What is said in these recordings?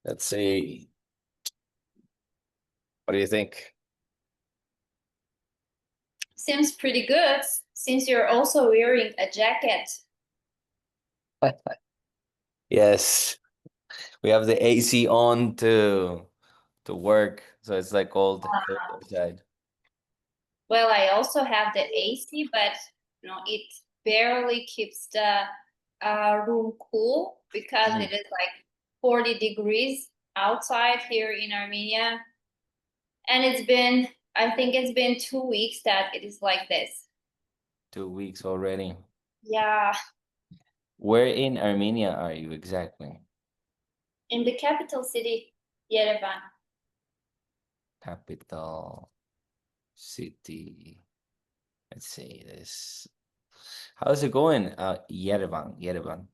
Let's see. What do you think? Seems pretty good, since you're also wearing a jacket. Yes, we have the AC on to work, so it's like cold outside. Well, I also have the AC, but it barely keeps the room cool because it is like 40 degrees outside here in Armenia. And I think it's been 2 weeks that it is like this. 2 weeks already. Yeah, Where in Armenia are you exactly? in the capital city, Yerevan. Capital city. Let's see this. How's it going? Yerevan.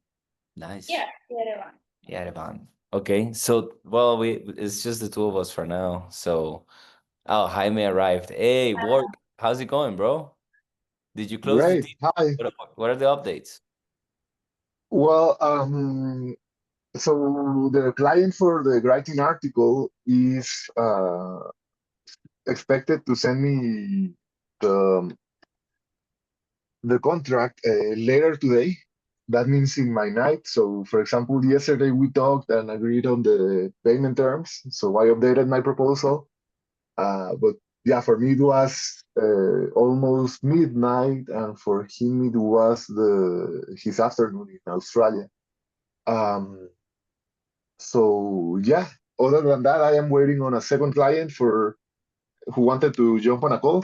Nice. Yeah, Yerevan. Yerevan. Okay, so well, it's just the two of us for now. So, oh, Jaime arrived. Hey, work. How's it going, bro? Did you close the Great. deal? Hi. What are the updates? Well, so the client for the writing article is expected to send me the the contract later today. That means in my night. So, for example, yesterday we talked and agreed on the payment terms. So I updated my proposal. But yeah, for me it was almost midnight, and for him it was the his afternoon in Australia. Um, So yeah, other than that, I am waiting on a second client for who wanted to jump on a call,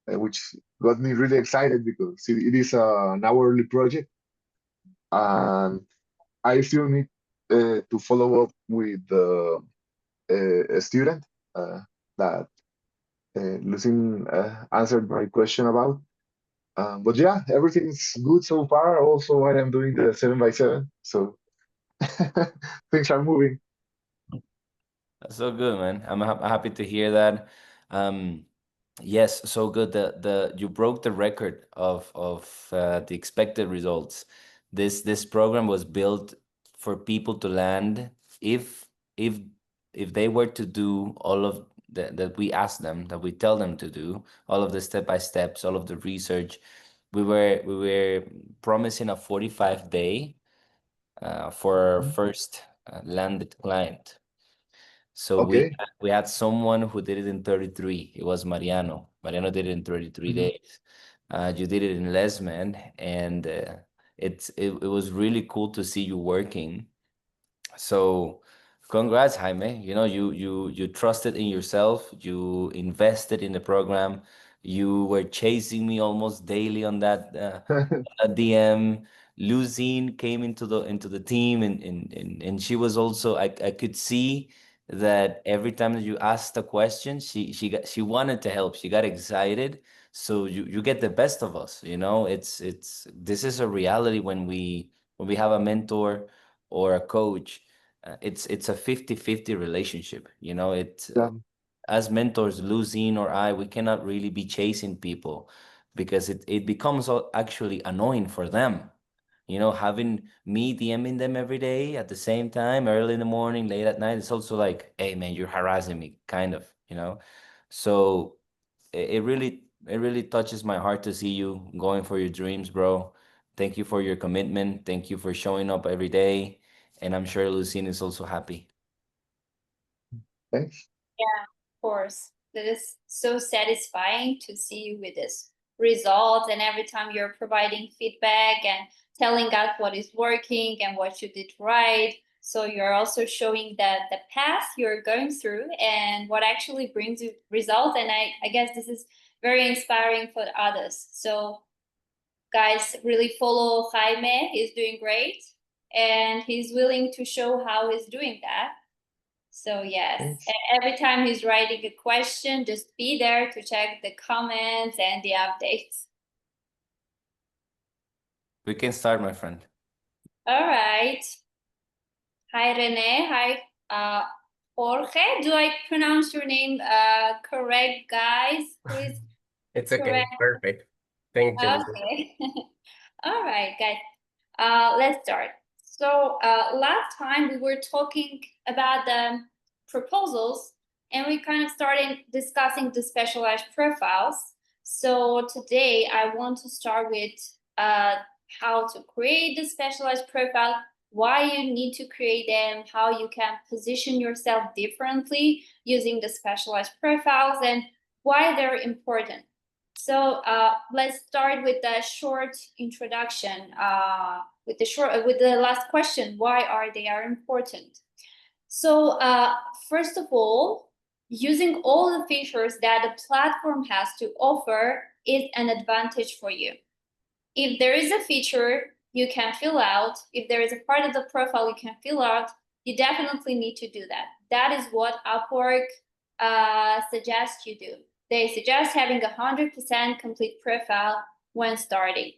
which got me really excited because it is an hourly project, and I still need to follow up with a student that Lucien answered my question about. But yeah, everything's good so far. Also, I am doing the 7x7, so things are moving. That's so good, man. I'm happy to hear that. Um, yes, so good. The you broke the record of the expected results. This program was built for people to land if if if they were to do all of that we ask them, that we tell them to do, all of the step by steps, all of the research. We were promising a 45 day for our first landed client. So we Okay. we had someone who did it in 33. It was Mariano. Mariano did it in 33 Mhm. days. You did it in less, man, and it was really cool to see you working. So congrats, Jaime. You know, you trusted in yourself, you invested in the program, you were chasing me almost daily on that DM. Luzine came into the team, and she was also, I could see that every time that you asked a question, she wanted to help. She got excited. So you get the best of us, you know. It's this is a reality when we have a mentor or a coach. It's a 50-50 relationship, you know. It Yeah. As mentors, Luzine or I, we cannot really be chasing people because it becomes actually annoying for them, you know. Having me DMing them every day at the same time, early in the morning, late at night, it's also like, hey man, you're harassing me, kind of, you know. So it really touches my heart to see you going for your dreams, bro. Thank you for your commitment. Thank you for showing up every day. And I'm sure Lucine is also happy. Thanks. Yeah, of course. That is so satisfying to see you with this result, and every time you're providing feedback and telling us what is working and what you did right. So you're also showing that the path you're going through and what actually brings you results. And I guess this is very inspiring for the others. So guys, really follow Jaime. He's doing great and he's willing to show how he's doing that. So yes, Thanks. every time he's writing a question, just be there to check the comments and the updates. We can start, my friend. All right. Hi, Rene. Hi, Jorge. Do I pronounce your name correct, guys? Please It's okay. correct. Perfect. Thank you, Lucy. Okay. All right, guys. Let's start. So last time we were talking about the proposals, and we kind of started discussing the specialized profiles. So today I want to start with how to create the specialized profile, why you need to create them, how you can position yourself differently using the specialized profiles, and why they're important. So let's start with the short introduction. With the last question, why are they important? So first of all, using all the features that the platform has to offer is an advantage for you. If there is a feature you can fill out, if there is a part of the profile you can fill out, you definitely need to do that. That is what Upwork suggests you do. They suggest having 100% complete profile when starting.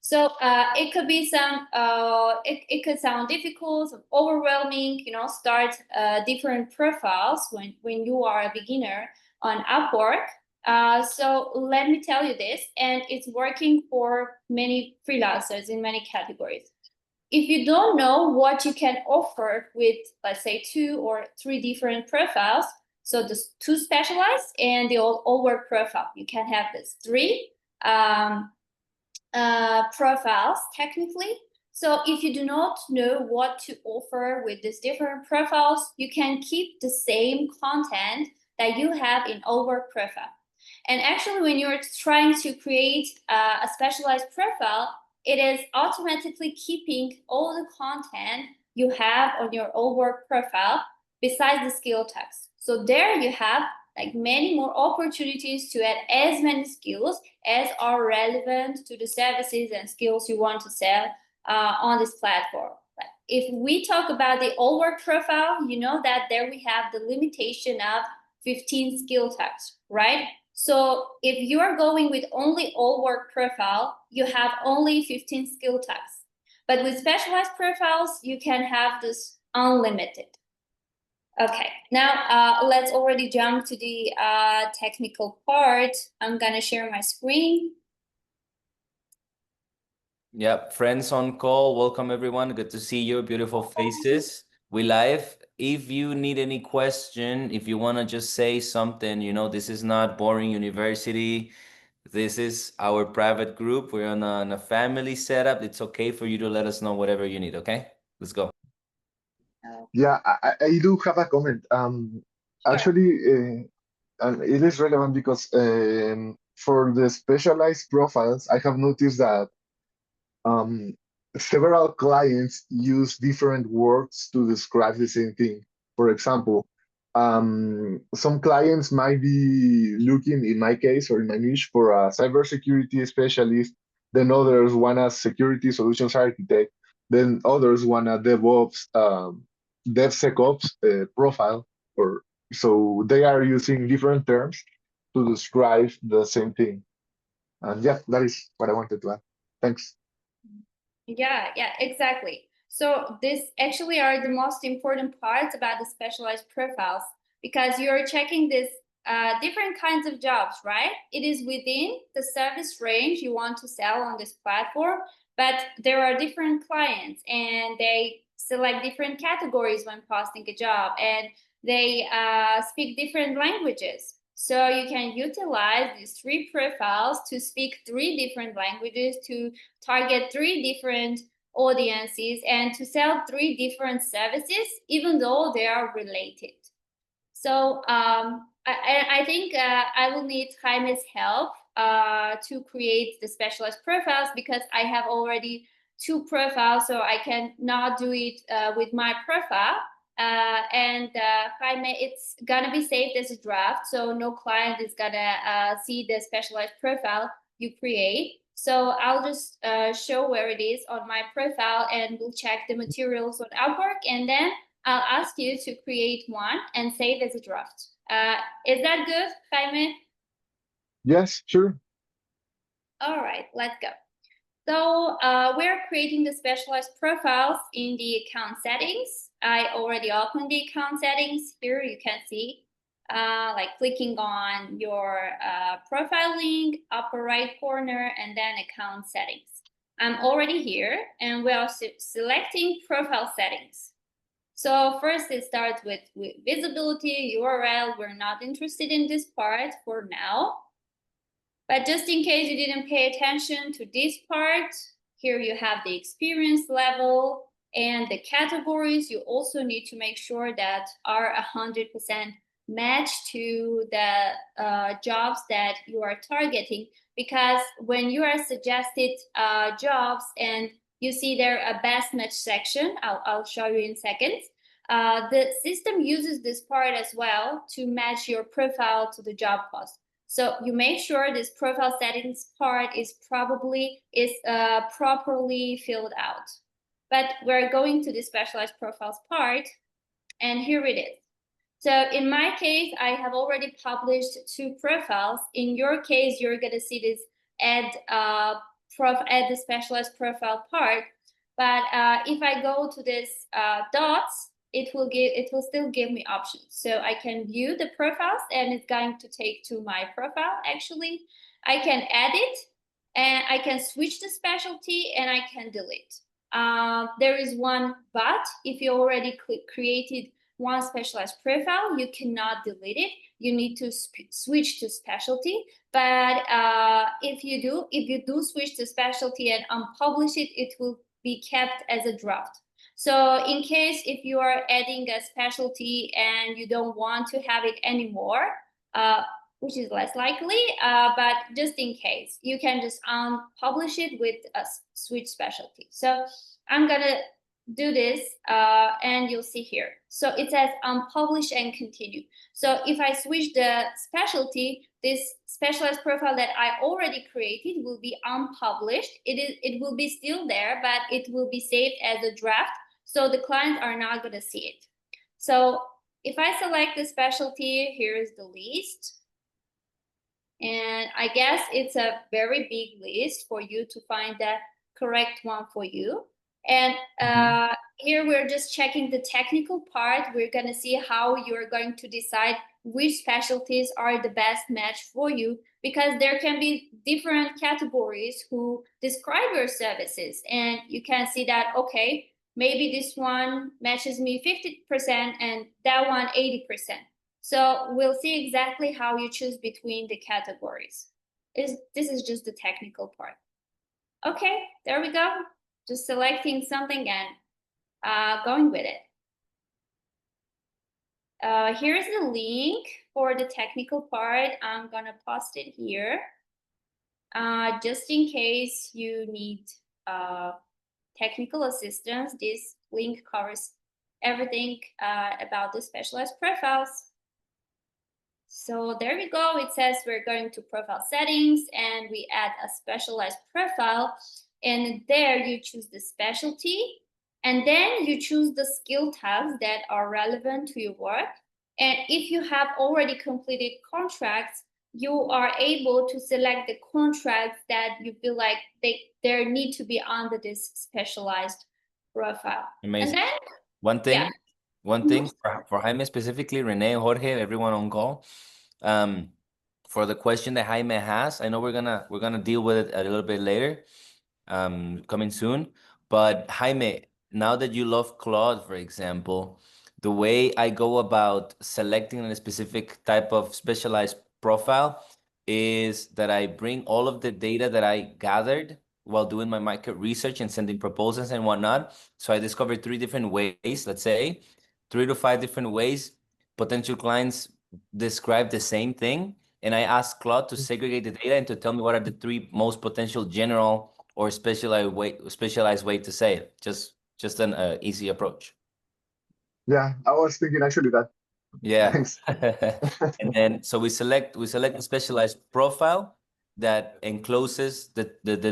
So it could be it could sound difficult, overwhelming, start different profiles when you are a beginner on Upwork. So let me tell you this, and it's working for many freelancers in many categories. If you don't know what you can offer with, let's say, 2 or 3 different profiles, so the 2 specialized and the all work profile, you can have this 3 profiles technically. So if you do not know what to offer with these different profiles, you can keep the same content that you have in all work profile. And actually, when you're trying to create a specialized profile, it is automatically keeping all the content you have on your all work profile besides the skill text. So there you have like many more opportunities to add as many skills as are relevant to the services and skills you want to sell on this platform. But if we talk about the all work profile, you know that there we have the limitation of 15 skill tags, right? So if you are going with only all work profile, you have only 15 skill tags. But with specialized profiles, you can have this unlimited. Okay, now let's already jump to the technical part. I'm gonna share my screen. Yep, friends on call, welcome everyone. Good to see your beautiful faces. We live. If you need any question, if you want to just say something, this is not boring university. This is our private group. We're on a family setup. It's okay for you to let us know whatever you need, okay? Let's go. Yeah, I do have a comment. Sure. Actually, and it is relevant because for the specialized profiles, I have noticed that um, several clients use different words to describe the same thing. For example, some clients might be looking, in my case or in my niche, for a cybersecurity specialist. Then others want a security solutions architect. Then others want a DevOps, DevSecOps profile. Or so they are using different terms to describe the same thing. And yeah, that is what I wanted to add. Thanks. Yeah, exactly. So this actually are the most important parts about the specialized profiles because you're checking this different kinds of jobs, right? It is within the service range you want to sell on this platform, but there are different clients and they select different categories when posting a job and they speak different languages. So you can utilize these 3 profiles to speak 3 different languages to target 3 different audiences and to sell 3 different services, even though they are related. So I think I will need Jaime's help to create the specialized profiles because I have already 2 profiles, so I can not do it with my profile. And Jaime, it's gonna be saved as a draft, so no client is gonna see the specialized profile you create. So I'll just show where it is on my profile and we'll check the materials on Upwork and then I'll ask you to create one and save as a draft. Is that good, Jaime? Yes, sure. All right, let's go. So we're creating the specialized profiles in the account settings. I already opened the account settings. Here you can see, like clicking on your profile link, upper right corner, and then account settings. I'm already here, and we are selecting profile settings. So first it starts with visibility, URL. We're not interested in this part for now. But just in case you didn't pay attention to this part, here you have the experience level and the categories. You also need to make sure that are 100% matched to the jobs that you are targeting, because when you are suggested jobs and you see there a best match section, I'll show you in seconds. The system uses this part as well to match your profile to the job post. So you make sure this profile settings part is properly filled out. But we're going to the specialized profiles part, and here it is. So in my case, I have already published 2 profiles. In your case, you're gonna see this add the specialized profile part. But if I go to this dots, it will still give me options. So I can view the profiles, and it's going to take to my profile. Actually, I can edit, and I can switch the specialty, and I can delete. There is one but: if you already created one specialized profile, you cannot delete it. You need to switch to specialty. But if you do switch to specialty and unpublish it, it will be kept as a draft. So in case if you are adding a specialty and you don't want to have it anymore, which is less likely, but just in case, you can just unpublish it with a switch specialty. So I'm gonna do this, and you'll see here. So it says unpublish and continue. So if I switch the specialty, this specialized profile that I already created will be unpublished. It will be still there, but it will be saved as a draft, so the clients are not going to see it. So if I select the specialty, here is the list. And I guess it's a very big list for you to find the correct one for you. And here we're just checking the technical part. We're going to see how you're going to decide which specialties are the best match for you, because there can be different categories who describe your services, and you can see that, okay, maybe this one matches me 50% and that one 80%. So we'll see exactly how you choose between the categories. This is just the technical part. Okay, there we go. Just selecting something and going with it. Here's the link for the technical part. I'm gonna post it here. Just in case you need technical assistance, this link covers everything about the specialized profiles. So there we go. It says we're going to profile settings, and we add a specialized profile, and there you choose the specialty, and then you choose the skill tags that are relevant to your work. And if you have already completed contracts, you are able to select the contracts that you feel like they need to be under this specialized profile. Amazing. And then One thing, yeah. one thing for Jaime specifically, Renee, Jorge, everyone on call, for the question that Jaime has, I know we're gonna deal with it a little bit later, coming soon. But Jaime, now that you love Claude, for example, the way I go about selecting a specific type of specialized profile is that I bring all of the data that I gathered while doing my market research and sending proposals and whatnot. So I discovered 3 different ways, let's say, 3 to 5 different ways potential clients describe the same thing. And I asked Claude to segregate the data and to tell me what are the 3 most potential general or specialized way to say it. Just an easy approach. Yeah, I was thinking actually that. Yeah. Thanks. And then so we select a specialized profile that encloses the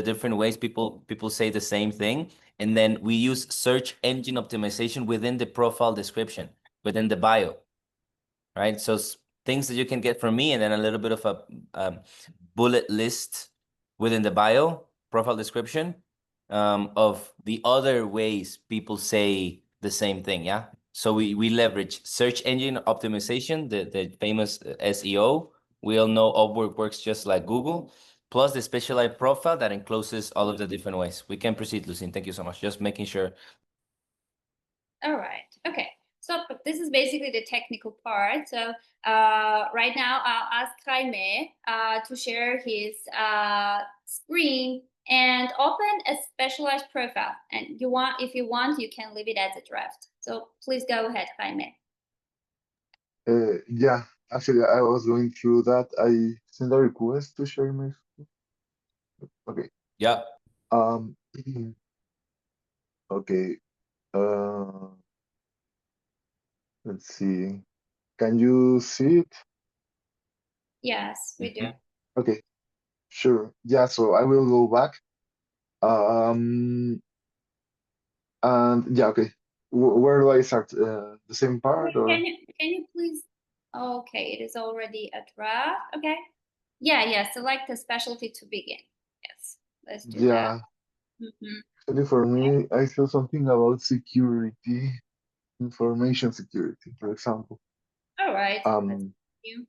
different ways people say the same thing. And then we use search engine optimization within the profile description, within the bio, right? So things that you can get from me, and then a little bit of a bullet list within the bio profile description of the other ways people say the same thing. Yeah. So we leverage search engine optimization, the famous SEO. We all know Upwork works just like Google. plus the specialized profile that encloses all of the different ways. We can proceed, Lucine. Thank you so much. Just making sure. All right. Okay. So this is basically the technical part. So right now I'll ask Jaime to share his screen and open a specialized profile. And if you want, you can leave it as a draft. So please go ahead, Jaime. Yeah, actually, I was going through that. I sent a request to share my screen. Okay. Yeah. Um. Okay. Uh. Let's see. Can you see it? Yes, we do. Okay. Sure. Yeah. So I will go back. Um. And yeah. Okay. Where do I start? The same part or? Can you please? Okay, it is already a draft. Okay. Yeah. Select the specialty to begin. Yes, let's do that. Yeah. Actually, for me, I feel something about security, information security, for example. All right. Let's Um. continue.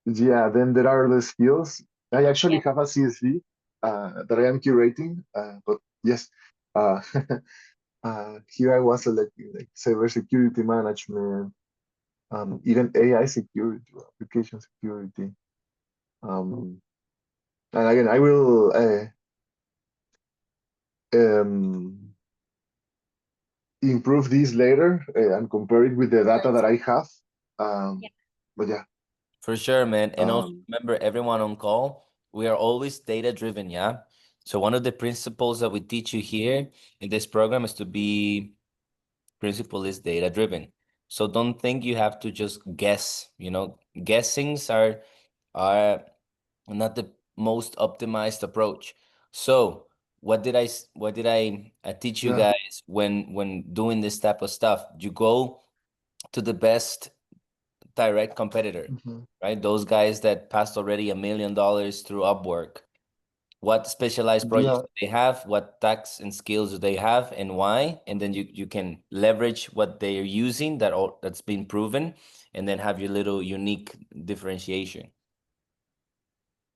Yeah. Then there are the skills. I actually Yeah. have a CSV that I am curating. But yes. Uh. Here I was selecting like cybersecurity management, even AI security, or application security. Um, and again, I will um, improve this later and compare it with the data that I have. Yeah. But yeah, For sure, man. And also um, remember, everyone on call, we are always data driven, yeah? So one of the principles that we teach you here in this program is to be principle is data driven. So don't think you have to just guess, guessings are not the most optimized approach. So what did I teach you yeah, guys when doing this type of stuff? You go to the best direct competitor, mhm, right? Those guys that passed already $1 million through Upwork. What specialized projects yeah, do they have? What tax and skills do they have, and why? And then you can leverage what they are using that's been proven, and then have your little unique differentiation.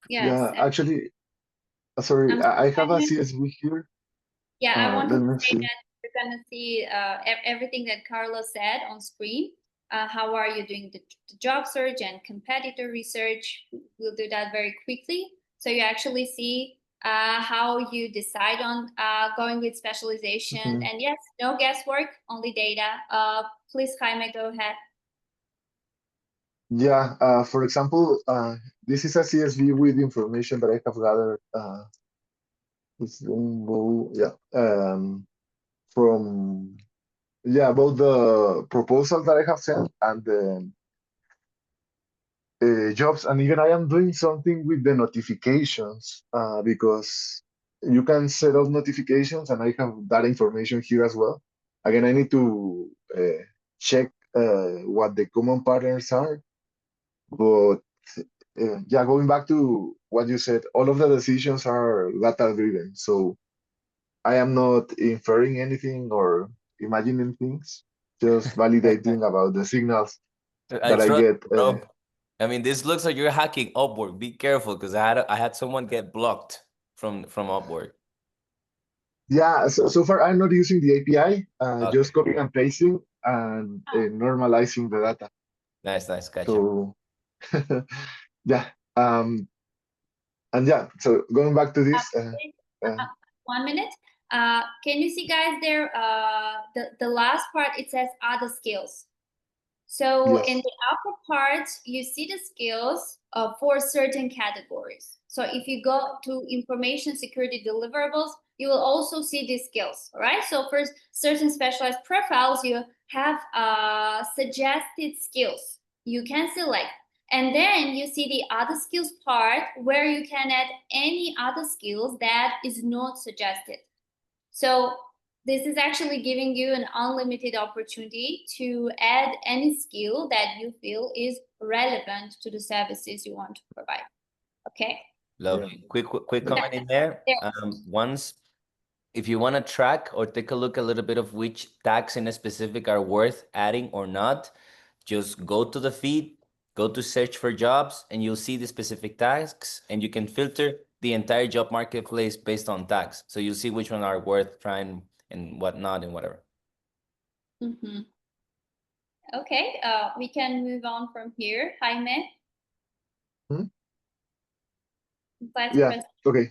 Yes. yeah. Actually, sorry, I'm I have a sorry. CSV here. Yeah, I Let wanted to me say see. that you're gonna see everything that Carlos said on screen. How are you doing the job search and competitor research? We'll do that very quickly. So you actually see how you decide on going with specialization. Mhm. And yes, no guesswork, only data. Please, Jaime, go ahead. Yeah, for example, this is a CSV with information that I have gathered. It's rainbow, yeah, from about the proposal that I have sent and the jobs, and even I am doing something with the notifications because you can set up notifications, and I have that information here as well. Again, I need to check what the common patterns are, but yeah, going back to what you said, all of the decisions are data driven. So I am not inferring anything or imagining things, just validating about the signals I that I trust get. you, bro. I mean, this looks like you're hacking Upwork. Be careful, because I had someone get blocked from Upwork. Yeah, so far I'm not using the API, Okay. just copying and pasting and normalizing the data. Nice, gotcha. So yeah, and yeah, so going back to this, Please, 1 minute. Can you see, guys, there? The last part, it says other skills. So in yes, the upper part, you see the skills for certain categories. So if you go to information security deliverables, you will also see these skills, all right? So for certain specialized profiles, you have suggested skills you can select. And then you see the other skills part where you can add any other skills that is not suggested. So this is actually giving you an unlimited opportunity to add any skill that you feel is relevant to the services you want to provide. Okay. Lovely. Quick yeah, comment in there. There. If you want to track or take a look a little bit of which tags in a specific are worth adding or not, just go to the feed, Go to search for jobs and you'll see the specific tags and you can filter the entire job marketplace based on tags. So you'll see which one are worth trying and whatnot and whatever. Mm-hmm. Okay, we can move on from here. Jaime. Yeah, okay.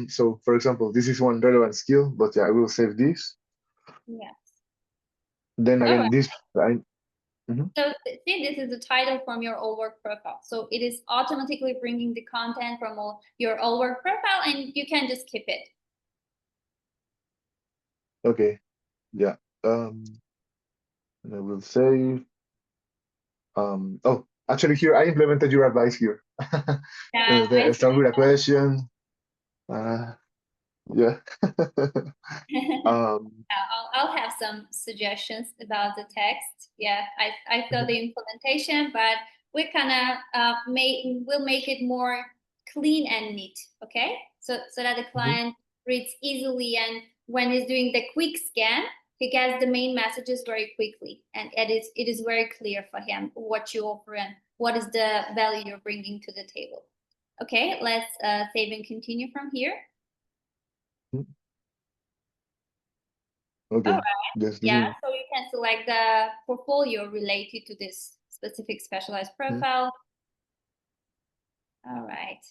So for example, this is one relevant skill, but yeah, I will save this. Yes. Then again, this So see, this is the title from your Upwork profile. So it is automatically bringing the content from your Upwork profile, and you can just keep it. okay, yeah. And I will save. Oh, actually, here I implemented your advice here. Yeah, Start with a question. Yeah. I'll have some suggestions about the text. Yeah, I saw the implementation, but we kind of we'll make it more clean and neat. Okay, so that the client reads easily, and when he's doing the quick scan, he gets the main messages very quickly, and it is very clear for him what you offer and what is the value you're bringing to the table. Okay, let's save and continue from here. Okay. All right. Yes, Yeah, so you can select the portfolio related to this specific specialized profile. All right.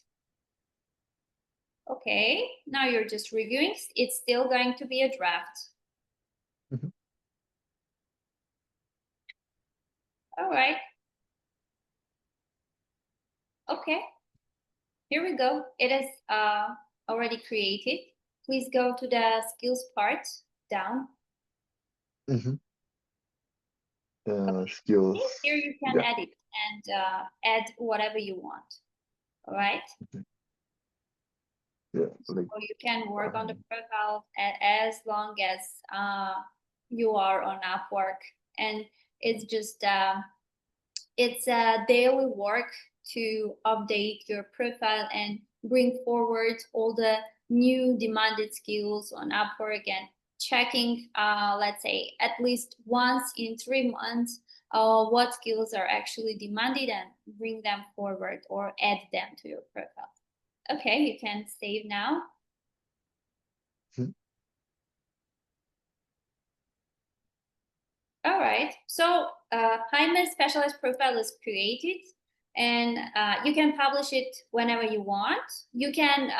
Okay, now you're just reviewing. It's still going to be a draft. All right. Okay, here we go. It is already created. Please go to the skills part down. skills. Here you can edit and add whatever you want. All right. Yeah, so you can work on the profile as long as you are on Upwork, and it's just it's a daily work to update your profile and bring forward all the new demanded skills on Upwork, and checking let's say at least once in 3 months what skills are actually demanded and bring them forward or add them to your profile. Okay, you can save now. All right, so Jaime's specialized profile is created, and you can publish it whenever you want. You can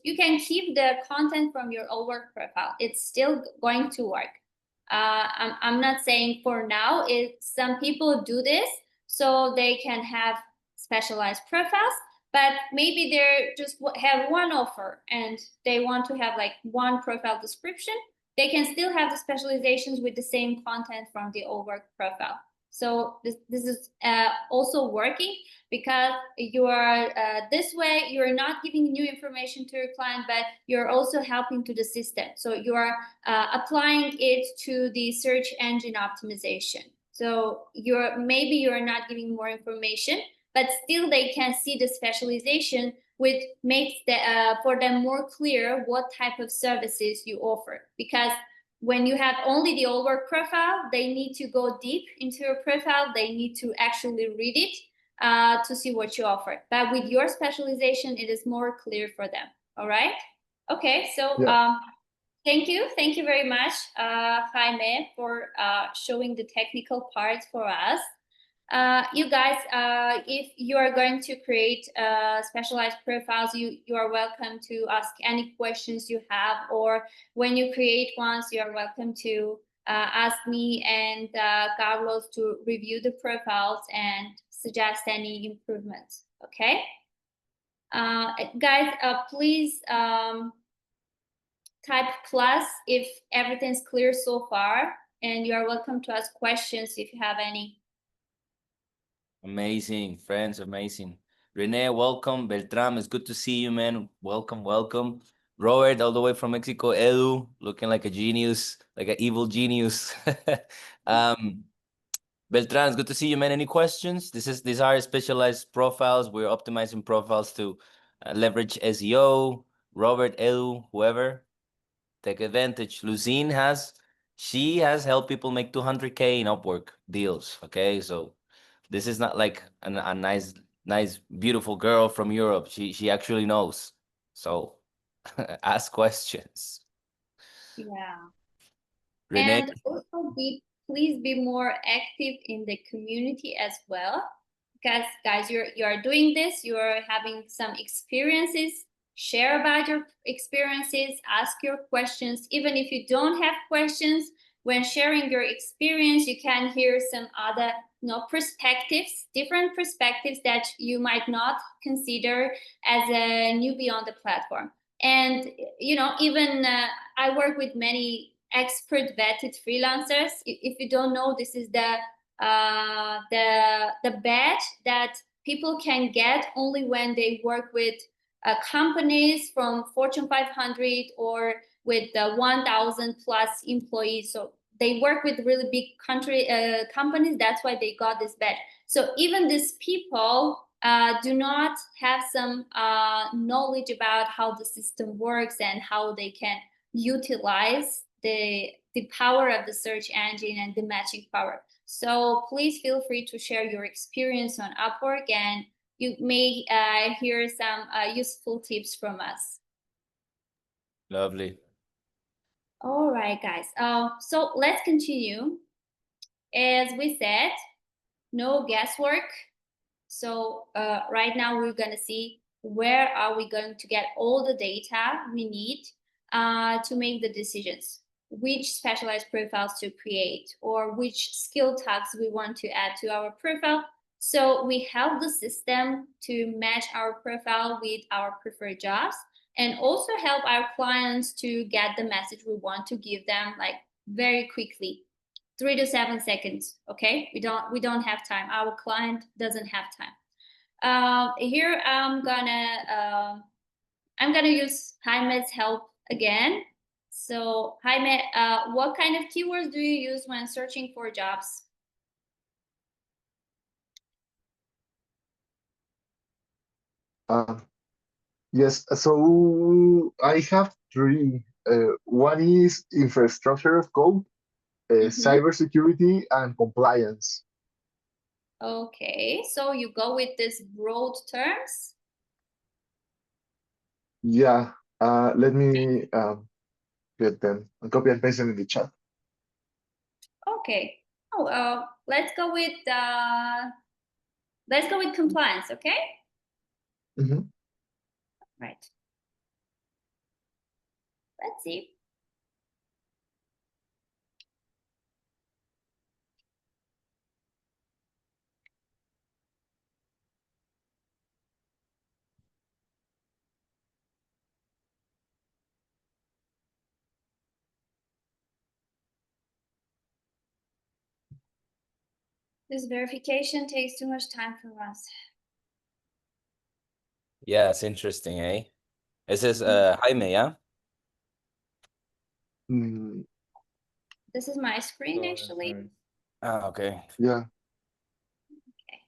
you can keep the content from your Upwork profile. It's still going to work. I'm not saying for now. Some people do this so they can have specialized profiles, but maybe they're just have one offer and they want to have like one profile description. They can still have the specializations with the same content from the Upwork profile. So this is also working because you are this way, you're not giving new information to your client, but you're also helping to the system. So you are applying it to the search engine optimization. So maybe you're not giving more information, but still they can see the specialization, which makes for them more clear what type of services you offer. Because when you have only the Upwork profile, they need to go deep into your profile. They need to actually read it to see what you offer. But with your specialization, it is more clear for them. All right. Okay. So thank you very much, Jaime, for showing the technical part for us. You guys, if you are going to create specialized profiles, you are welcome to ask any questions you have, or when you create ones, you are welcome to ask me and Carlos to review the profiles and suggest any improvements. Okay, guys, please type plus if everything's clear so far, and you are welcome to ask questions if you have any. Amazing, friends, amazing. Rene, welcome. Beltram, it's good to see you, man. Welcome, welcome. Robert, all the way from Mexico. Edu, looking like a genius, like an evil genius. Beltran, it's good to see you, man. Any questions? These are specialized profiles. We're optimizing profiles to leverage SEO. Robert, Edu, whoever, take advantage. Lucine has She has helped people make 200K in Upwork deals. Okay, so this is not like a nice, beautiful girl from Europe. She actually knows. So ask questions. Yeah. Renee, And also please be more active in the community as well. Because guys, you are doing this, you are having some experiences, share about your experiences, ask your questions. Even if you don't have questions, when sharing your experience, you can hear some other perspectives, different perspectives that you might not consider as a newbie on the platform. And even I work with many expert vetted freelancers. If you don't know, this is the badge that people can get only when they work with companies from Fortune 500 or with 1,000 plus employees. So they work with really big companies. That's why they got this badge. So even these people do not have some knowledge about how the system works and how they can utilize the power of the search engine and the matching power. So please feel free to share your experience on Upwork, and you may hear some useful tips from us. lovely. All right, guys. So let's continue. As we said, no guesswork. So right now we're going to see where are we going to get all the data we need to make the decisions, which specialized profiles to create or which skill tags we want to add to our profile. So we help the system to match our profile with our preferred jobs and also help our clients to get the message we want to give them like very quickly. 3 to 7 seconds. Okay, we don't have time. Our client doesn't have time. Here I'm gonna use Jaime's help again. So Jaime, what kind of keywords do you use when searching for jobs? Uh, yes, so I have three. One is infrastructure of code, Mm-hmm. cybersecurity, and compliance. Okay, so you go with these broad terms. Yeah, let me get them and copy and paste them in the chat. Okay. Oh, let's go with compliance. Okay. Mhm. Right. Let's see. This verification takes too much time for us. Yeah, it's interesting, eh? This is Jaime, yeah? Mm, This is my screen actually. Ah, okay. yeah, Okay.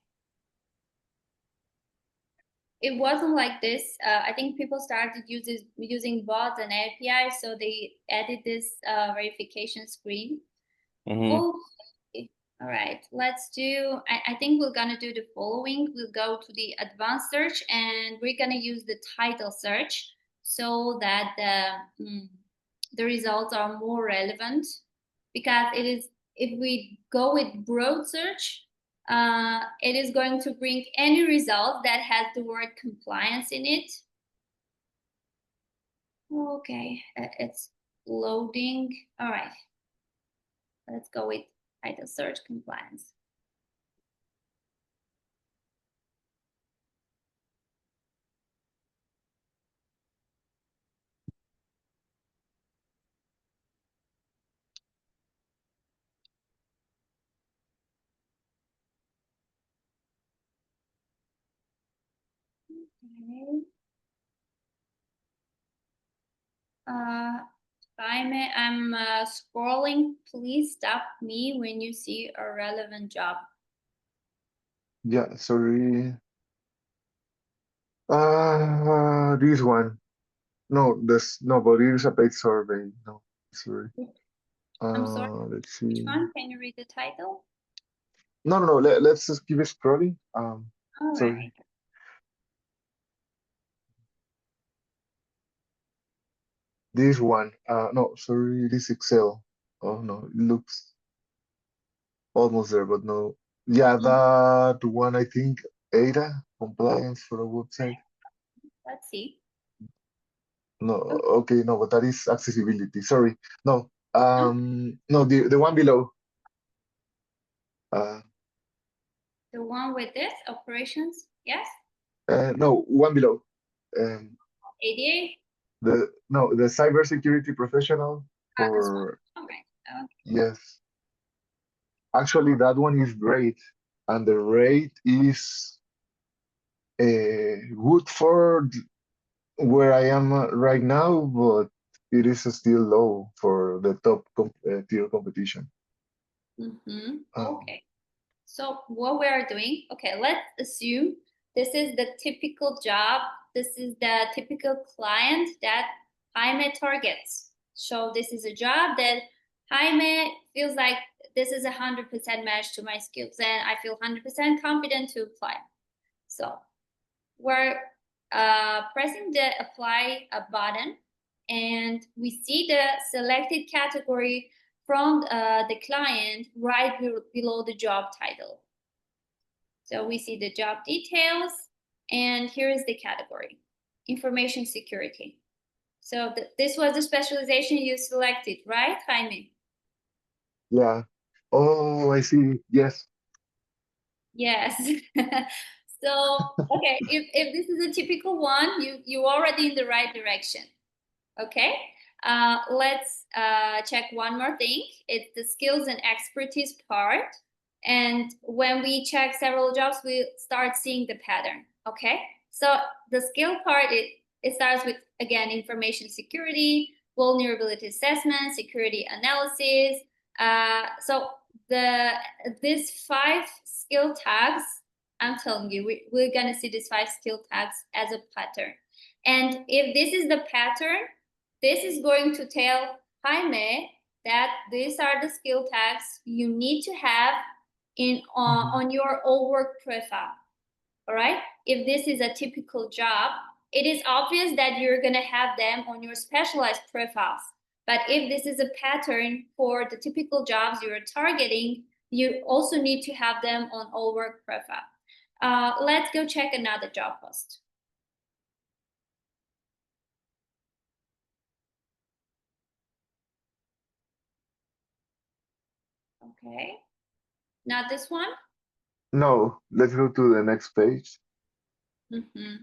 It wasn't like this. I think people started using bots and APIs, so they added this verification screen. Mm-hmm. Okay. All right, let's do, I think we're gonna do the following. We'll go to the advanced search and we're gonna use the title search so that the results are more relevant because if we go with broad search, it is going to bring any result that has the word compliance in it. Okay, it's loading. All right, let's go with title search compliance. Okay. I'm scrolling. Please stop me when you see a relevant job. yeah, sorry. This one. No, this no, but it is a paid survey. No, sorry. I'm sorry, Let's which see. one? Can you read the title? No. Let's just keep scrolling. All right. Sorry. This one. No, sorry, it is Excel. Oh no, it looks almost there, but no. Yeah, Mhm. that one, I think, ADA compliance for a website. Let's see. No, Okay. okay, no, but that is accessibility. Sorry. No. No, No, the one below. Uh, the one with this operations. Yes. no, one below. Um, ADA. the cybersecurity professional This one. for, All right. Okay. yes. Actually, that one is great, and the rate is good for where I am right now, but it is still low for the top tier competition. Um, Okay. So what we are doing, okay, let's assume this is the typical job. This is the typical client that Jaime targets. So this is a job that Jaime feels like this is 100% match to my skills and I feel 100% confident to apply. So we're pressing the apply button and we see the selected category from the client right below the job title. So we see the job details and here is the category, information security. So this was the specialization you selected, right, Jaime? yeah. Oh, I see. Yes. Yes. So, okay, if this is a typical one, you already in the right direction. Okay, let's check one more thing. It's the skills and expertise part. And when we check several jobs, we start seeing the pattern. Okay, so the skill part, it starts with, again, information security, vulnerability assessment, security analysis. So these five skill tags, I'm telling you, we're gonna see these five skill tags as a pattern. And if this is the pattern, this is going to tell Jaime that these are the skill tags you need to have in Mhm. on your Upwork profile. All right. If this is a typical job, it is obvious that you're going to have them on your specialized profiles. But if this is a pattern for the typical jobs you're targeting, you also need to have them on Upwork profile. Let's go check another job post. Okay. Not this one. No, let's go to the next page. Mm-hmm.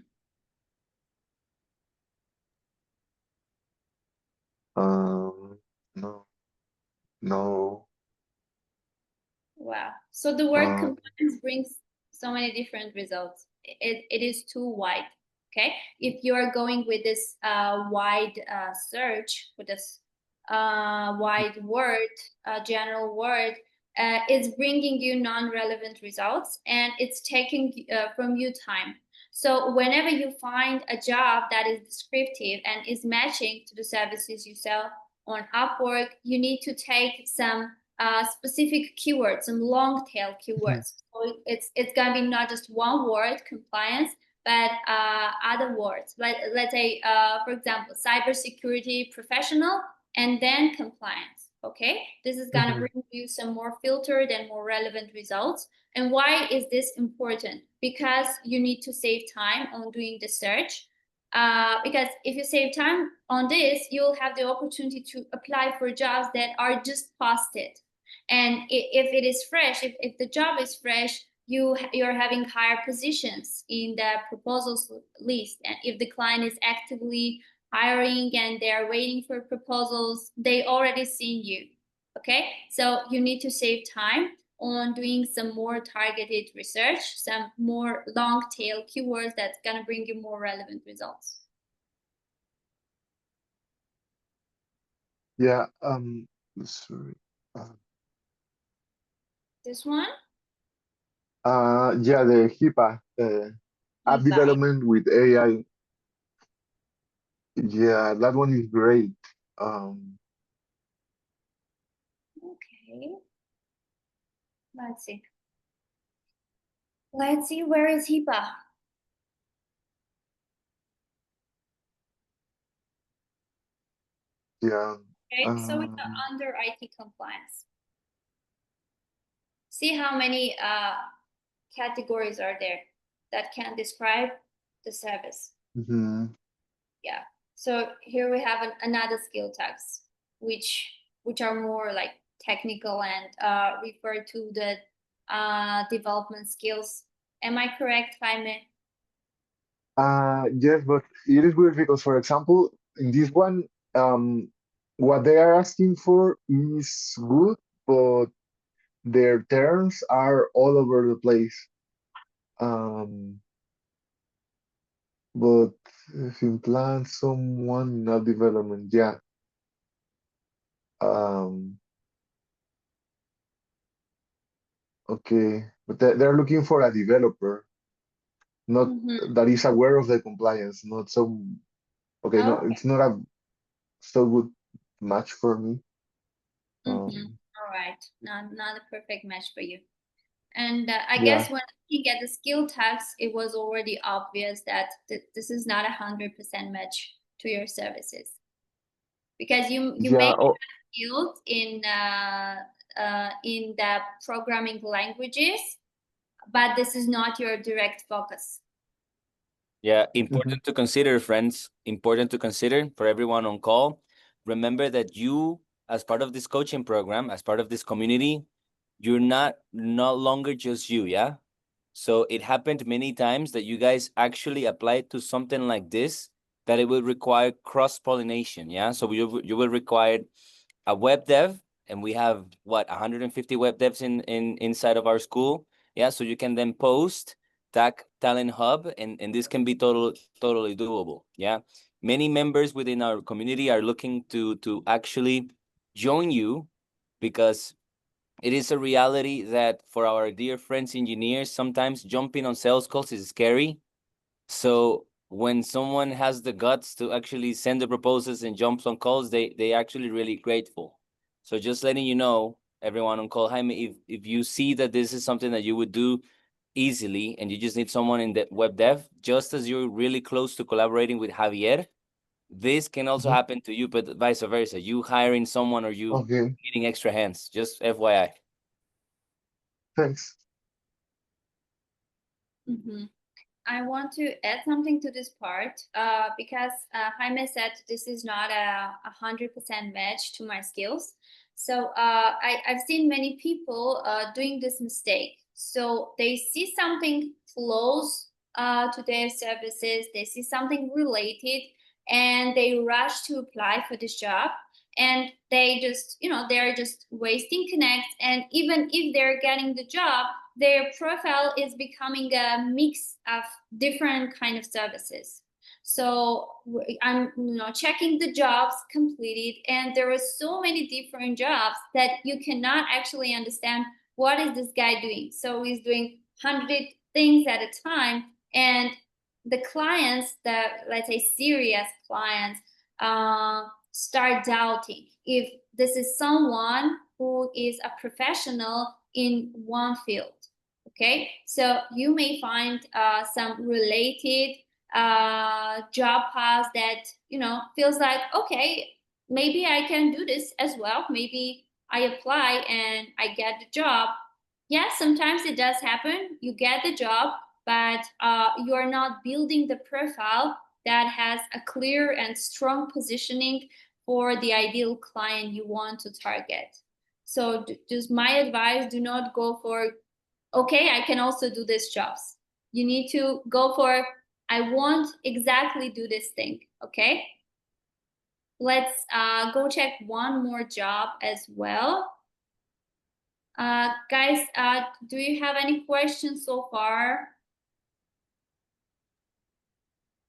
Um, no, no. Wow. So the word Um, compliance brings so many different results. It is too wide. Okay. If you are going with this wide search, with this wide word, general word, it's bringing you non-relevant results and it's taking from you time. So whenever you find a job that is descriptive and is matching to the services you sell on Upwork, you need to take some specific keywords, some long tail mhm. keywords. So it's gonna be not just one word, compliance, but other words. Let's say, for example, cybersecurity professional, and then compliance. Okay, this is gonna Mhm. bring you some more filtered and more relevant results. And why is this important? Because you need to save time on doing the search. Because if you save time on this, you'll have the opportunity to apply for jobs that are just posted. And if it is fresh, if the job is fresh, you're having higher positions in the proposals list. And if the client is actively hiring and they're waiting for proposals, they already seen you. Okay, so you need to save time on doing some more targeted research, some more long tail keywords that's gonna bring you more relevant results. Yeah. Sorry. This one, Yeah, the HIPAA, app Eva. development with AI. Yeah, that one is great. Um, Okay. Let's see. Let's see, where is HIPAA? Yeah. Okay, so it's under IT compliance. See how many categories are there that can describe the service. mhm. Yeah. So here we have another skill tags, which are more like technical and refer to the development skills. Am I correct, Jaime? Yes, but it is weird because, for example, in this one, what they are asking for is good, but their terms are all over the place. Um, but if you plan someone, not development, yeah. Um, okay, but they're looking for a developer, not Mm-hmm. that is aware of the compliance, not so. Okay, no, Okay. it's not a so good match for me. Mm-hmm. Um, All right. Not a perfect match for you. And I yeah. guess when looking at the skill tags, it was already obvious that this is not 100% match to your services, because you may Yeah, be oh, skilled in the programming languages, but this is not your direct focus. Yeah, mhm, important to consider, friends. Important to consider for everyone on call. Remember that you, as part of this coaching program, as part of this community, you're not no longer just you, yeah? So it happened many times that you guys actually applied to something like this, that it will require cross-pollination, yeah? So you will require a web dev, and we have what, 150 web devs in inside of our school. Yeah, so you can then post tag talent hub, and this can be totally doable. Yeah, many members within our community are looking to actually join you, because it is a reality that for our dear friends engineers, sometimes jumping on sales calls is scary. So when someone has the guts to actually send the proposals and jumps on calls, they actually really grateful. So just letting you know, everyone on call, Jaime, if you see that this is something that you would do easily and you just need someone in the web dev, just as you're really close to collaborating with Javier, this can also mhm. happen to you, but vice versa. You hiring someone or you Okay, needing extra hands, just FYI. thanks. Mm-hmm. I want to add something to this part because Jaime said this is not a 100% match to my skills. So I've seen many people doing this mistake. So they see something close to their services, they see something related, and they rush to apply for this job. And they just, they're just wasting connect. And even if they're getting the job, their profile is becoming a mix of different kind of services. So I'm checking the jobs completed, and there are so many different jobs that you cannot actually understand what is this guy doing. So he's doing 100 things at a time, and the clients, the, let's say, serious clients, start doubting if this is someone who is a professional in one field. Okay, so you may find some related job paths that feels like, okay, maybe I can do this as well. Maybe I apply and I get the job. Yes, sometimes it does happen. You get the job, but you are not building the profile that has a clear and strong positioning for the ideal client you want to target. So just my advice, do not go for, okay, I can also do these jobs. You need to go for, I want exactly do this thing. Okay, let's go check one more job as well. Guys, do you have any questions so far?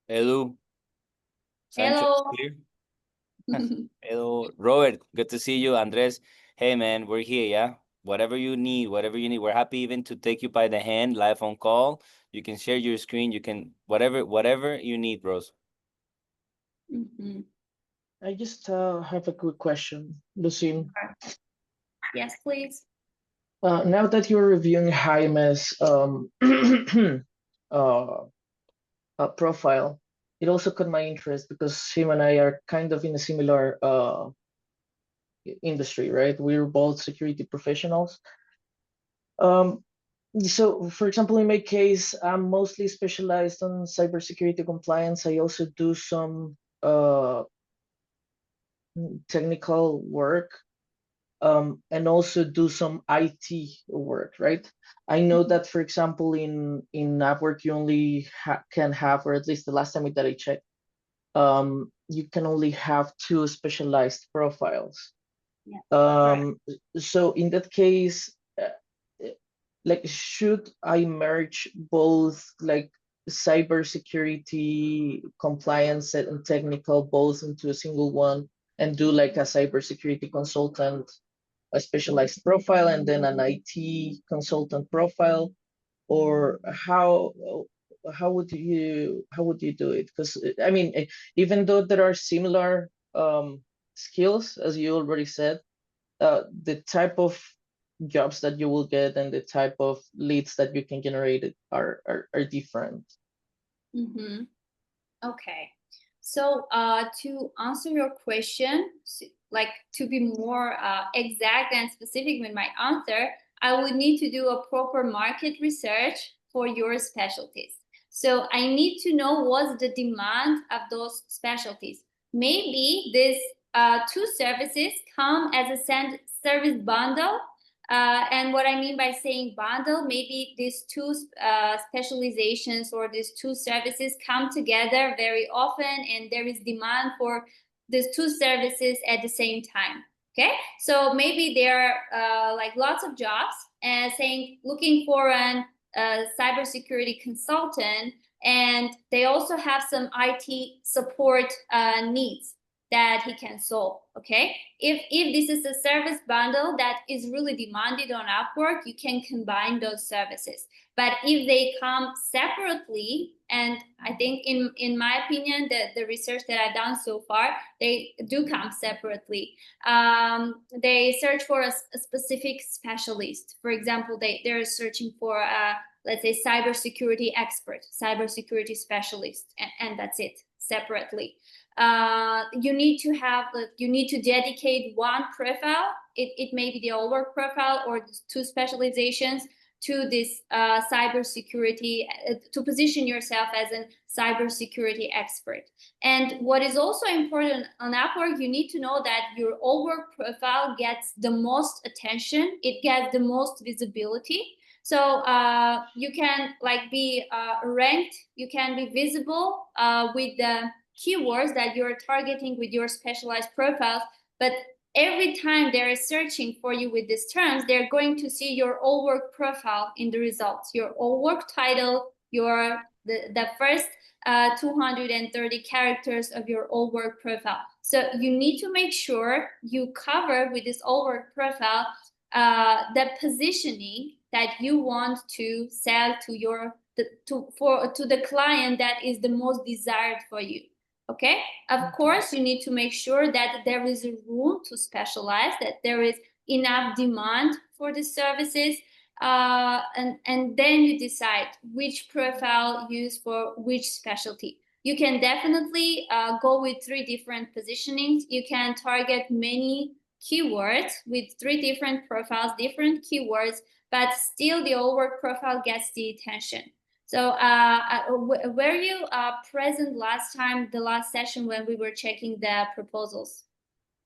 Edu, Sancho is Hello. clear. Hello, Robert. Good to see you. Andres. Hey, man, we're here. Yeah. Whatever you need. We're happy even to take you by the hand, live on call. You can share your screen. You can whatever you need, bros. Mhm. I just have a quick question, Lucine. Yes, please. Now that you're reviewing Jaime's profile, it also caught my interest because him and I are kind of in a similar industry, right? We're both security professionals. So, for example, in my case, I'm mostly specialized on cybersecurity compliance. I also do some technical work, and also do some IT work, right? I know that, for example, in Upwork, you only can have, or at least the last time that I checked, you can only have 2 specialized profiles. Yeah. Right. So in that case, like, should I merge both, like, cybersecurity compliance and technical both into a single one and do like a cybersecurity consultant, a specialized profile, and then an IT consultant profile, or how would you do it? Because I mean, even though there are similar skills, as you already said, the type of jobs that you will get and the type of leads that you can generate are different. Mm-hmm. Okay. So to answer your question, like to be more exact and specific with my answer, I would need to do a proper market research for your specialties. So I need to know what's the demand of those specialties. Maybe these 2 services come as a service bundle. And what I mean by saying bundle, maybe these 2 specializations or these 2 services come together very often, and there is demand for these 2 services at the same time. Okay, so maybe there are like lots of jobs saying looking for an cybersecurity consultant, and they also have some IT support needs that he can solve. Okay, if this is a service bundle that is really demanded on Upwork, you can combine those services. But if they come separately, and I think in my opinion, the research that I've done so far, they do come separately. They search for a specific specialist. For example, they're searching for a, let's say, cybersecurity expert, cybersecurity specialist, and that's it, separately. You need to dedicate one profile. It may be the Upwork profile or 2 specializations to this cybersecurity, to position yourself as a cybersecurity expert. And what is also important on Upwork, you need to know that your Upwork profile gets the most attention, it gets the most visibility. So you can like be ranked, you can be visible with the keywords that you're targeting with your specialized profiles, but every time they're searching for you with these terms, they're going to see your Upwork profile in the results, your Upwork title, the first 230 characters of your Upwork profile. So you need to make sure you cover with this Upwork profile the positioning that you want to sell to the client that is the most desired for you. Okay, of course, you need to make sure that there is a room to specialize, that there is enough demand for the services, and then you decide which profile use for which specialty. You can definitely go with 3 different positionings. You can target many keywords with 3 different profiles, different keywords, but still the Upwork profile gets the attention. So were you present last time, the last session when we were checking the proposals?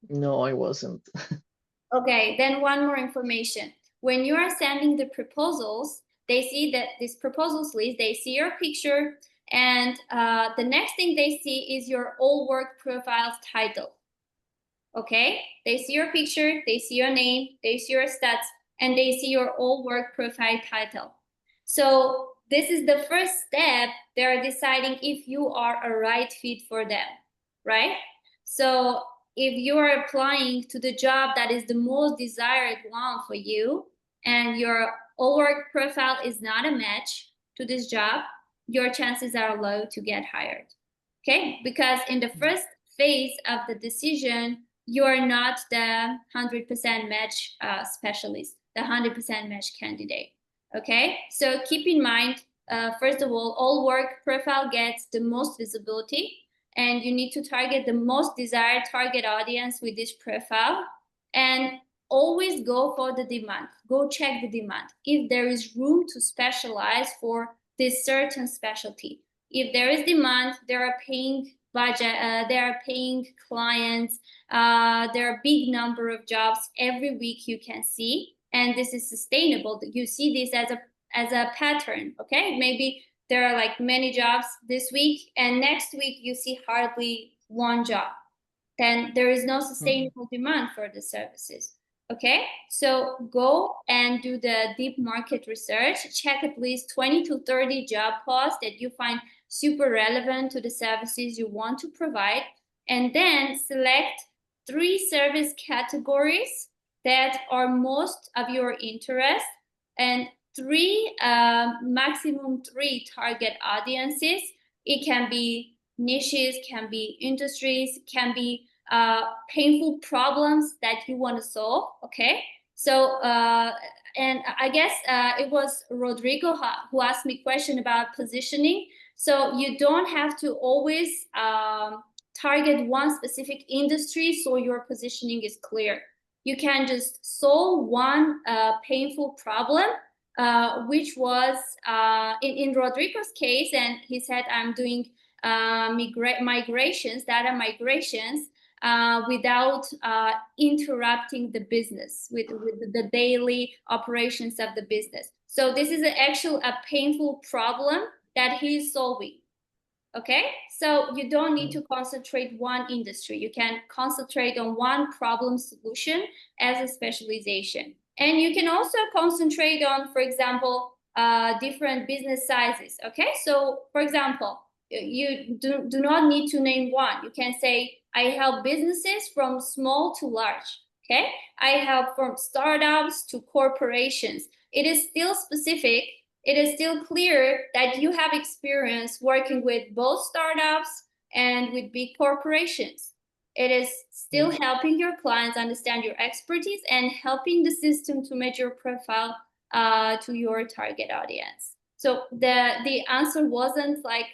No, I wasn't. Okay, then one more information. When you are sending the proposals, they see that this proposals list, they see your picture, and the next thing they see is your Upwork profile's title. Okay, they see your picture, they see your name, they see your stats, and they see your Upwork profile title. So this is the first step. They're deciding if you are a right fit for them, right? So if you are applying to the job that is the most desired one for you, and your Upwork profile is not a match to this job, your chances are low to get hired. Okay, because in the first phase of the decision, you are not the 100% match specialist, the 100% match candidate. Okay, so keep in mind, first of all work profile gets the most visibility, and you need to target the most desired target audience with this profile. And always go for the demand. Go check the demand. If there is room to specialize for this certain specialty, if there is demand, there are paying budget, there are paying clients, there are big number of jobs every week you can see, and this is sustainable. You see this as a pattern. Okay, maybe there are like many jobs this week, and next week you see hardly one job. Then there is no sustainable demand for the services. Okay, so go and do the deep market research. Check at least 20 to 30 job posts that you find super relevant to the services you want to provide, and then select 3 service categories that are most of your interest, and maximum 3 target audiences. It can be niches, can be industries, can be painful problems that you want to solve. Okay, so and I guess it was Rodrigo who asked me a question about positioning. So you don't have to always target one specific industry so your positioning is clear. You can just solve one painful problem, which was in Rodrigo's case, and he said, I'm doing migrations, data migrations, without interrupting the business with the daily operations of the business. So this is a painful problem that he's solving. Okay, so you don't need to concentrate one industry. You can concentrate on one problem solution as a specialization. And you can also concentrate on, for example, different business sizes. Okay, so for example, you do not need to name one. You can say, I help businesses from small to large. Okay, I help from startups to corporations. It is still specific. It is still clear that you have experience working with both startups and with big corporations. It is still helping your clients understand your expertise and helping the system to match your profile to your target audience. So the answer wasn't like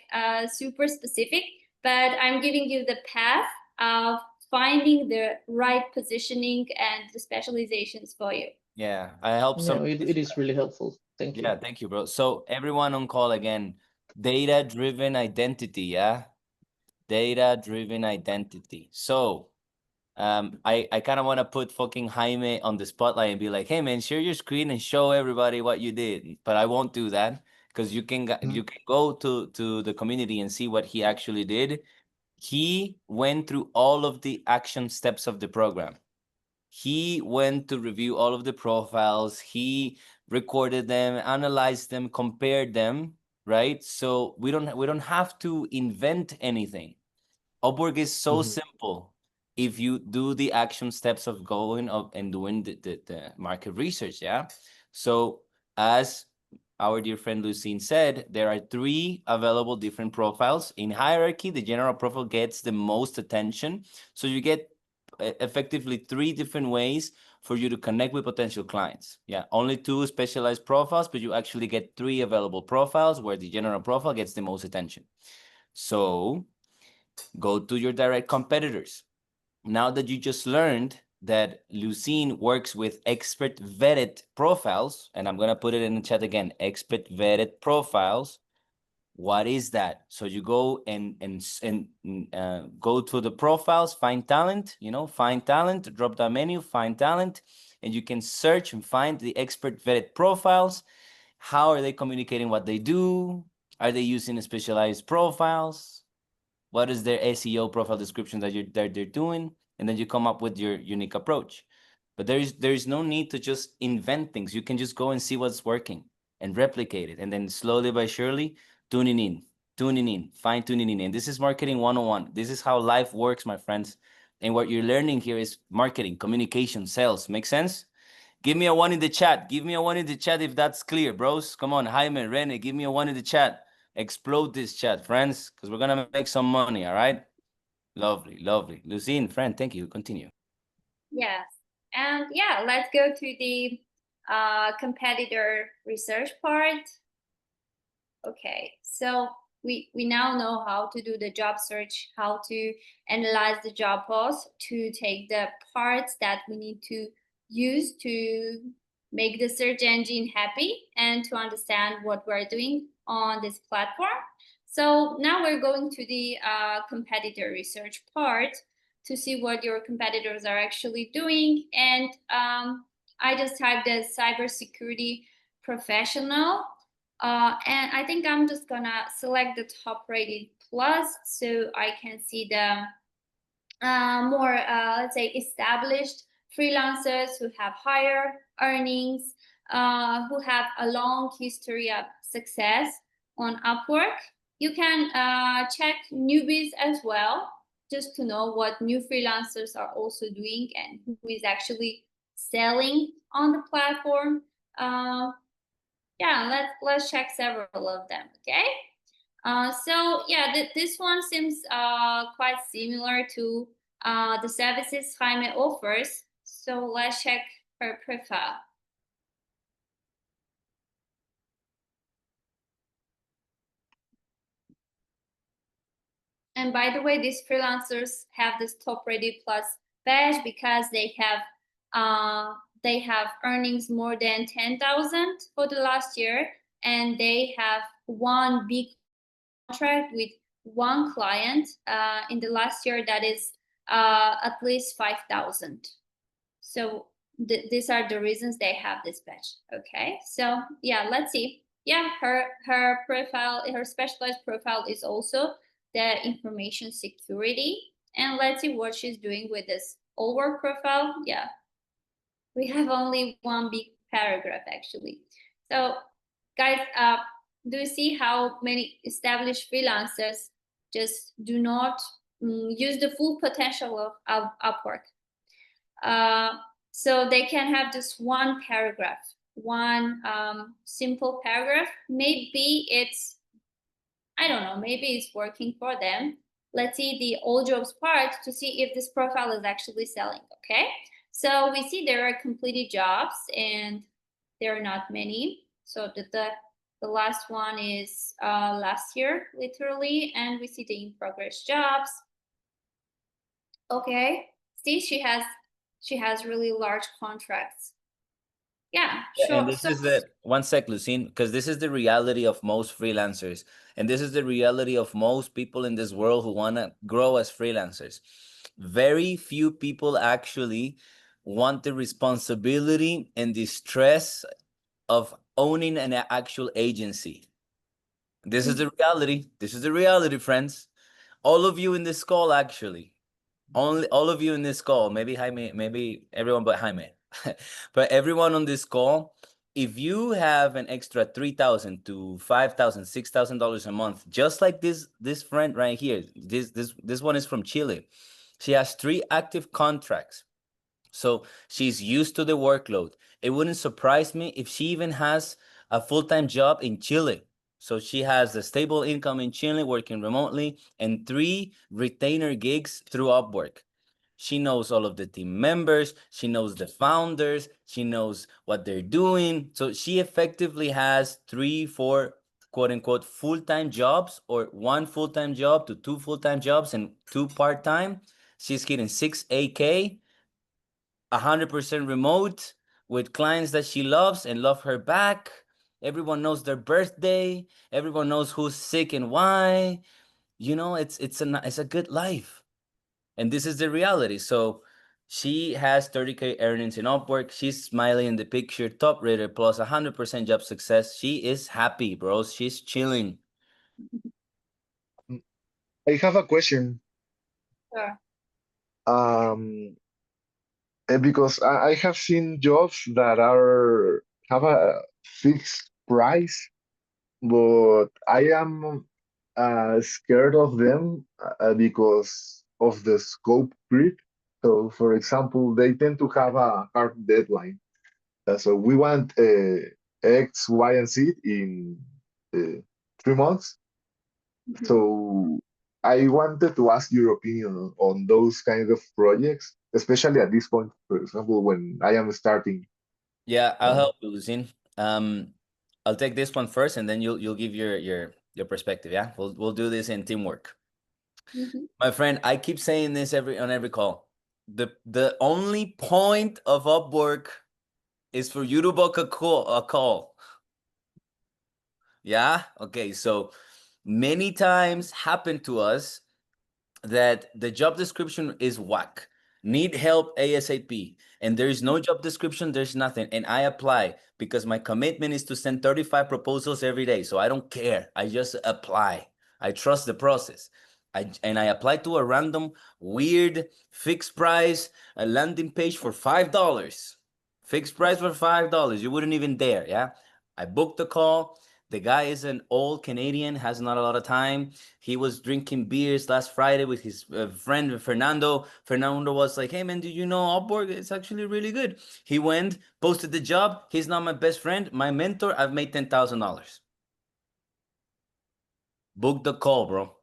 super specific, but I'm giving you the path of finding the right positioning and the specializations for you. Yeah, I help some. No, it is really helpful. Thank you. Yeah, thank you, bro. So everyone on call again, data-driven identity, yeah? Data-driven identity. So I kind of want to put fucking Jaime on the spotlight and be like, hey man, share your screen and show everybody what you did. But I won't do that because you can go to the community and see what he actually did. He went through all of the action steps of the program. He went to review all of the profiles. He recorded them, analyzed them, compared them, right? So we don't have to invent anything. Upwork is so simple if you do the action steps of going up and doing the market research, yeah? So as our dear friend Lucine said, there are 3 available different profiles. In hierarchy, the general profile gets the most attention. So you get effectively 3 different ways for you to connect with potential clients. Yeah, only 2 specialized profiles, but you actually get 3 available profiles where the general profile gets the most attention. So go to your direct competitors. Now that you just learned that Lucine works with expert vetted profiles, and I'm going to put it in the chat again, expert vetted profiles. What is that? So you go and go to the profiles, find talent, find talent, drop down menu, find talent, and you can search and find the expert vetted profiles. How are they communicating what they do? Are they using specialized profiles? What is their SEO profile description that they're doing? And then you come up with your unique approach. But there is no need to just invent things. You can just go and see what's working and replicate it. And then slowly but surely, tuning in, fine tuning in. And this is marketing 101. This is how life works, my friends. And what you're learning here is marketing, communication, sales. Make sense? Give me a 1 in the chat. Give me a 1 in the chat if that's clear, bros. Come on, Jaime, Rene, give me a 1 in the chat. Explode this chat, friends, because we're going to make some money, all right? Lovely, lovely. Lucine, friend, thank you. Continue. Yes. And yeah, let's go to the competitor research part. Okay, so we now know how to do the job search, how to analyze the job post, to take the parts that we need to use to make the search engine happy and to understand what we're doing on this platform. So now we're going to the competitor research part to see what your competitors are actually doing. And I just typed the cybersecurity professional, and I think I'm just gonna select the top rated plus so I can see the more, let's say, established freelancers who have higher earnings, who have a long history of success on Upwork. You can check newbies as well, just to know what new freelancers are also doing and who is actually selling on the platform. Uh, yeah, let's check several of them. Okay. So yeah, this one seems quite similar to the services Jaime offers. So let's check her profile. And by the way, these freelancers have this top rated plus badge because they have earnings more than 10,000 for the last year, and they have one big contract with one client in the last year that is at least 5,000. So these are the reasons they have this badge. Okay, so yeah, let's see. Yeah, her profile, her specialized profile is also the information security. And let's see what she's doing with this all work profile. Yeah, we have only one big paragraph actually. So guys, do you see how many established freelancers just do not use the full potential of Upwork? Uh, so they can have just one paragraph, one simple paragraph. Maybe it's, I don't know, maybe it's working for them. Let's see the all jobs part to see if this profile is actually selling. Okay, so we see there are completed jobs and there are not many. So the last one is last year, literally, and we see the in progress jobs. Okay, see, she has really large contracts. Yeah, And sure. this So is the one sec, Lucine, because this is the reality of most freelancers. And this is the reality of most people in this world who want to grow as freelancers. Very few people actually want the responsibility and the stress of owning an actual agency. This is the reality. This is the reality, friends. All of you in this call, actually, only all of you in this call, maybe Jaime, maybe everyone but Jaime, but everyone on this call, if you have an extra $3,000 to $5,000, $6,000 a month, just like this friend right here, this one is from Chile. She has 3 active contracts. So she's used to the workload. It wouldn't surprise me if she even has a full-time job in Chile. So she has a stable income in Chile working remotely and 3 retainer gigs through Upwork. She knows all of the team members. She knows the founders. She knows what they're doing. So she effectively has 3, 4, quote unquote, full-time jobs, or 1 full-time job to 2 full-time jobs and 2 part-time. She's getting 6K, 100% remote with clients that she loves and love her back. Everyone knows their birthday. Everyone knows who's sick and why. You know, it's a good life. And this is the reality. So she has 30K earnings in Upwork. She's smiling in the picture, top rated plus 100% job success. She is happy, bros. She's chilling. I have a question. sure. Um, because I have seen jobs that are have a fixed price, but I am scared of them because of the scope creep. So, for example, they tend to have a hard deadline. So we want X, Y, and Z in uh, 3 months. Mhm. So I wanted to ask your opinion on those kind of projects, especially at this point, for example, when I am starting. Yeah, I'll Uh, help you, Lucien. I'll take this one first, and then you'll give your perspective. Yeah, we'll do this in teamwork. Mhm. My friend, I keep saying this on every call. The only point of Upwork is for you to book a call. Yeah? Okay, so many times happen to us that the job description is whack. Need help ASAP. And there's no job description, there's nothing. And I apply because my commitment is to send 35 proposals every day. So I don't care. I just apply. I trust the process. I apply to a random, weird, fixed price, a landing page for $5. Fixed price for $5. You wouldn't even dare, yeah? I booked the call. The guy is an old Canadian, has not a lot of time. He was drinking beers last Friday with his friend Fernando. Fernando was like, "Hey man, do you know Upwork? It's actually really good." He went, posted the job. He's not my best friend, my mentor. I've made $10,000. Book the call, bro.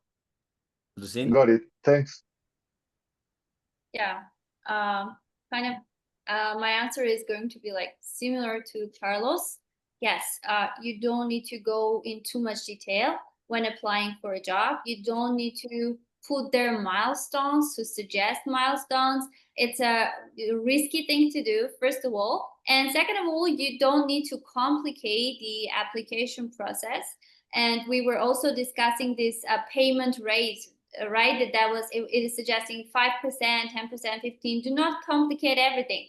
Lucine? got it. Thanks. Yeah. Kind of. My answer is going to be like similar to Carlos. Yes. You don't need to go in too much detail when applying for a job. You don't need to put their milestones to suggest milestones. It's a risky thing to do, first of all. And second of all, you don't need to complicate the application process. And we were also discussing this payment rate, right? That was it is suggesting 5%, 10%, 15. Do not complicate everything.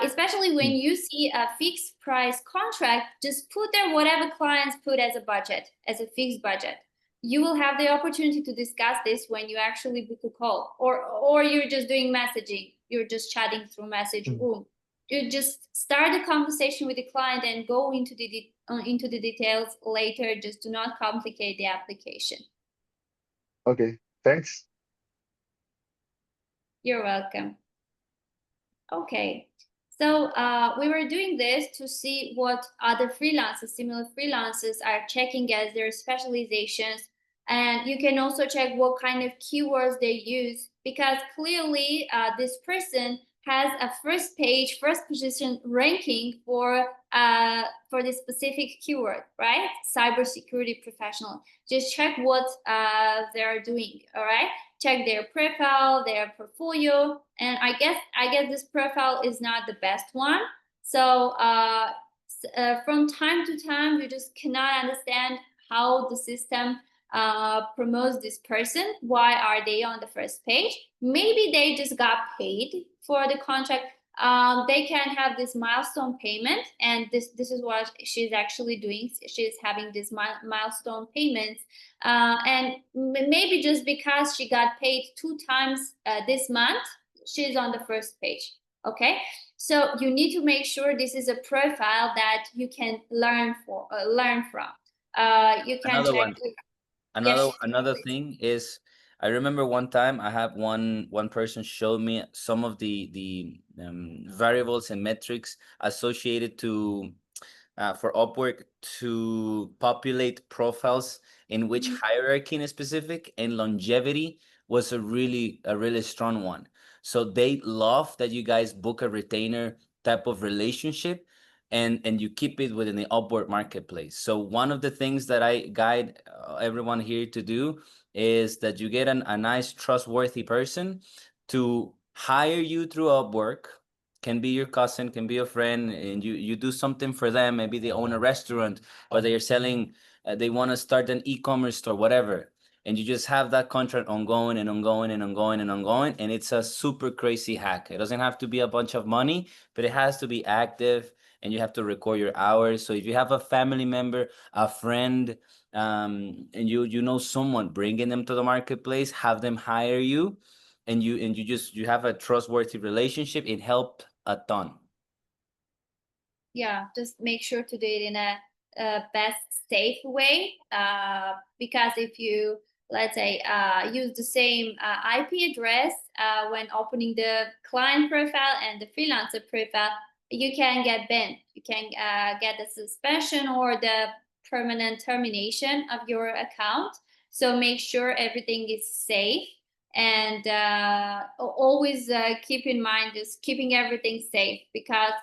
Especially when Mm. you see a fixed price contract, just put there whatever clients put as a budget, as a fixed budget. You will have the opportunity to discuss this when you actually book a call, or you're just doing messaging, you're just chatting through message Mm. room. You just start a conversation with the client and go into the details later. Just do not complicate the application. Okay, thanks. You're welcome. Okay. So we were doing this to see what other freelancers, similar freelancers, are checking as their specializations. And you can also check what kind of keywords they use, because clearly this person has a first page, first position ranking for the specific keyword, right? Cybersecurity professional. Just check what they're doing, all right? Check their profile, their portfolio, and I guess this profile is not the best one. So from time to time, you just cannot understand how the system promotes this person. Why are they on the first page? Maybe they just got paid for the contract. They can have this milestone payment, and this is what she's actually doing. She's having these milestone payments, and maybe just because she got paid 2 times this month, she's on the first page. Okay, so you need to make sure this is a profile that you can learn from. You can Another check. one. Yes, Another thing is, I remember one time I had one person show me some of the variables and metrics associated to for Upwork to populate profiles in which hierarchy in specific, and longevity was a really strong one. So they love that you guys book a retainer type of relationship, and you keep it within the Upwork marketplace. So one of the things that I guide everyone here to do is that you get a nice trustworthy person to hire you through Upwork. Can be your cousin, can be a friend, and you do something for them. Maybe they own a restaurant, or they are selling, they want to start an e-commerce store, whatever. And you just have that contract ongoing and ongoing and ongoing and ongoing. And it's a super crazy hack. It doesn't have to be a bunch of money, but it has to be active, and you have to record your hours. So if you have a family member, a friend, and you know someone, bringing them to the marketplace, have them hire you, and you have a trustworthy relationship. It helped a ton. Yeah, just make sure to do it in a best safe way, because if you, let's say, use the same IP address when opening the client profile and the freelancer profile, you can get banned. You can get the suspension or the permanent termination of your account. So make sure everything is safe, and always keep in mind just keeping everything safe, because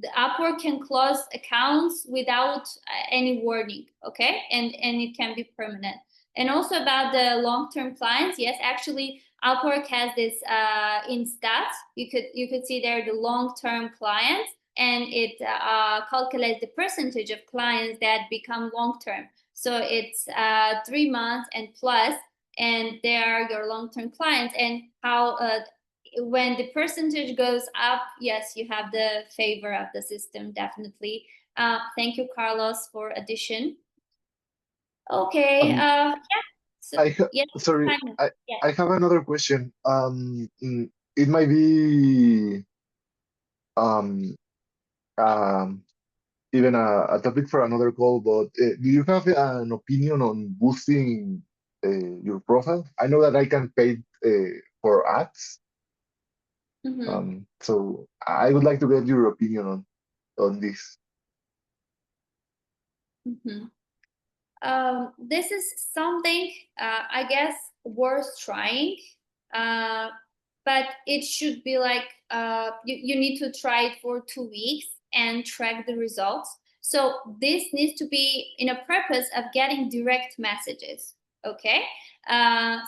the Upwork can close accounts without any warning, okay? And it can be permanent. And also about the long-term clients, yes, actually Upwork has this in stats. You could see there the long-term clients, and it calculates the percentage of clients that become long-term. So it's 3 months and plus, and they are your long-term clients. And how when the percentage goes up, yes, you have the favor of the system, definitely. Thank you, Carlos, for addition. Okay. Yeah. So yes, Sorry, Simon. Yes. I have another question. It might be um um even a topic for another call, but do you have an opinion on boosting your profile? I know that I can pay for ads, so I would like to get your opinion on this. This is something I guess worth trying, but it should be like you need to try it for 2 weeks and track the results. So this needs to be in a purpose of getting direct messages. Okay.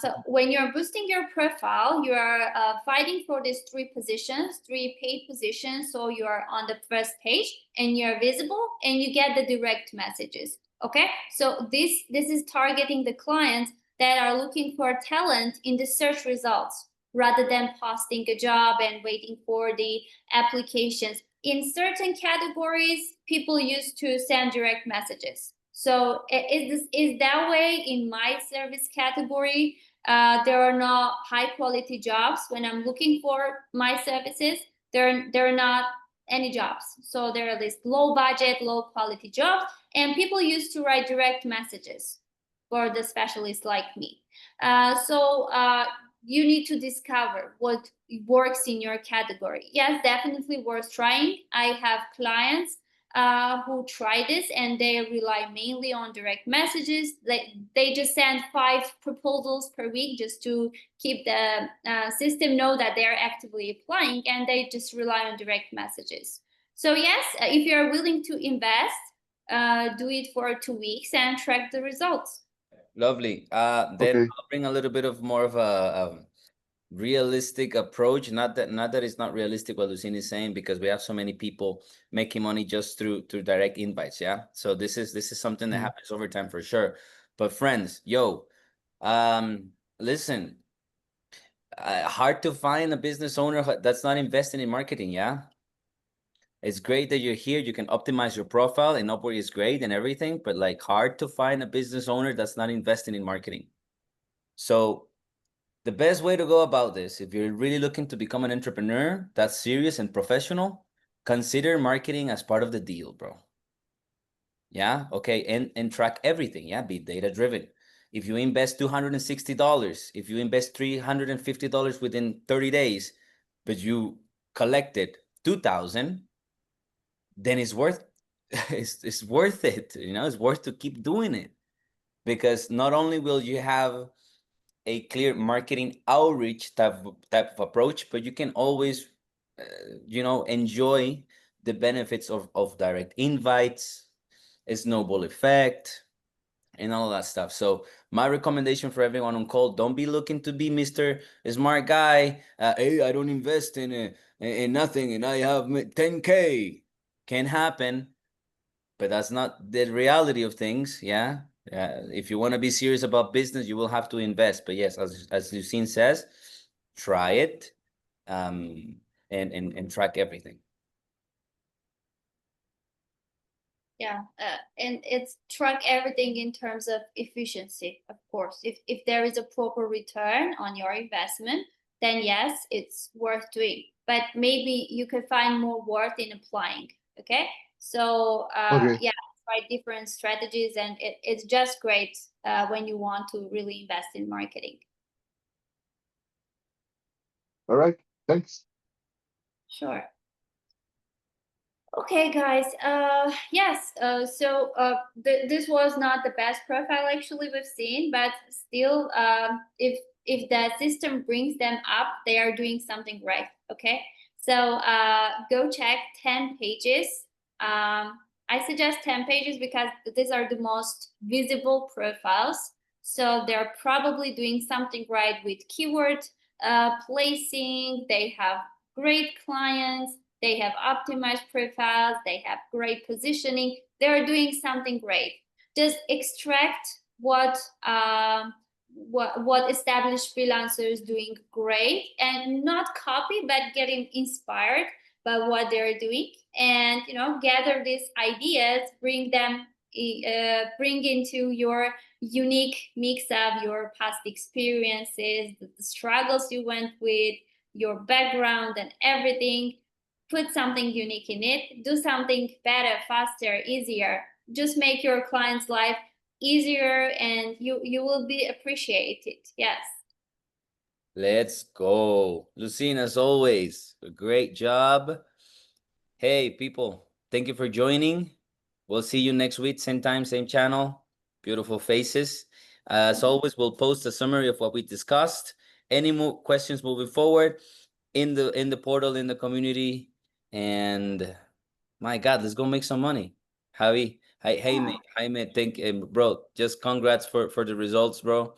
So when you're boosting your profile, you are fighting for these 3 positions, 3 paid positions. So you are on the first page and you're visible and you get the direct messages. Okay, so this is targeting the clients that are looking for talent in the search results, rather than posting a job and waiting for the applications. In certain categories, people used to send direct messages. So is that way in my service category? There are no high quality jobs when I'm looking for my services. There are not any jobs. So there are these low budget, low quality jobs, and people used to write direct messages for the specialists like me. So you need to discover what works in your category. Yes, definitely worth trying. I have clients who try this, and they rely mainly on direct messages. They just send 5 proposals per week just to keep the system know that they're actively applying, and they just rely on direct messages. So yes, if you're willing to invest, do it for 2 weeks and track the results. Lovely. Then Okay. I'll bring a little bit of more of a realistic approach. Not that it's not realistic what Lucine is saying, because we have so many people making money just through direct invites. Yeah. So this is something that happens over time for sure. But friends, listen, hard to find a business owner that's not investing in marketing. Yeah. It's great that you're here. You can optimize your profile, and Upwork is great and everything, but like hard to find a business owner that's not investing in marketing. So the best way to go about this, if you're really looking to become an entrepreneur that's serious and professional, consider marketing as part of the deal, bro. Yeah, okay, and track everything. Yeah, be data driven. If you invest $260, if you invest $350 within 30 days, but you collected 2,000, then it's worth it's worth it. It's worth to keep doing it, because not only will you have a clear marketing outreach type of approach, but you can always enjoy the benefits of direct invites, a snowball effect, and all that stuff. So my recommendation for everyone on call: don't be looking to be Mr. Smart Guy. Hey, I don't invest in nothing and I have 10K. Can happen, but that's not the reality of things. Yeah. If you want to be serious about business, you will have to invest. But yes, as Lucine says, try it, and track everything. Yeah, and it's track everything in terms of efficiency, of course. If there is a proper return on your investment, then yes, it's worth doing. But maybe you can find more worth in applying. Okay, so Okay. yeah, try different strategies, and it's just great when you want to really invest in marketing. All right. Thanks. Sure. Okay, guys. Yes. This was not the best profile actually we've seen, but still, if the system brings them up, they are doing something right. Okay. So go check 10 pages. I suggest 10 pages because these are the most visible profiles. So they're probably doing something right with keyword placing. They have great clients, they have optimized profiles, they have great positioning, they're doing something great. Just extract what established freelancers doing great and not copy, but getting inspired by what they're doing, and gather these ideas, bring into your unique mix of your past experiences, the struggles you went with, your background and everything. Put something unique in it, do something better, faster, easier. Just make your client's life easier, and you will be appreciated. Yes. Let's go. Lucine, as always, a great job. Hey, people, thank you for joining. We'll see you next week, same time, same channel. Beautiful faces. As always, we'll post a summary of what we discussed. Any more questions moving forward in the portal, in the community, and my God, let's go make some money. Javi, Jaime, thank bro. Just congrats for the results, bro.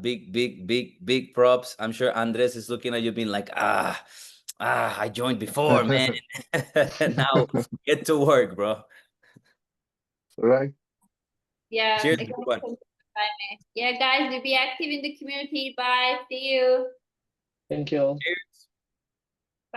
Big props. I'm sure Andres is looking at you, being like, I joined before, man. Now get to work, bro. Right. Yeah. Cheers, Again, everyone. yeah, guys, be active in the community. Bye. See you. Thank you all. Cheers.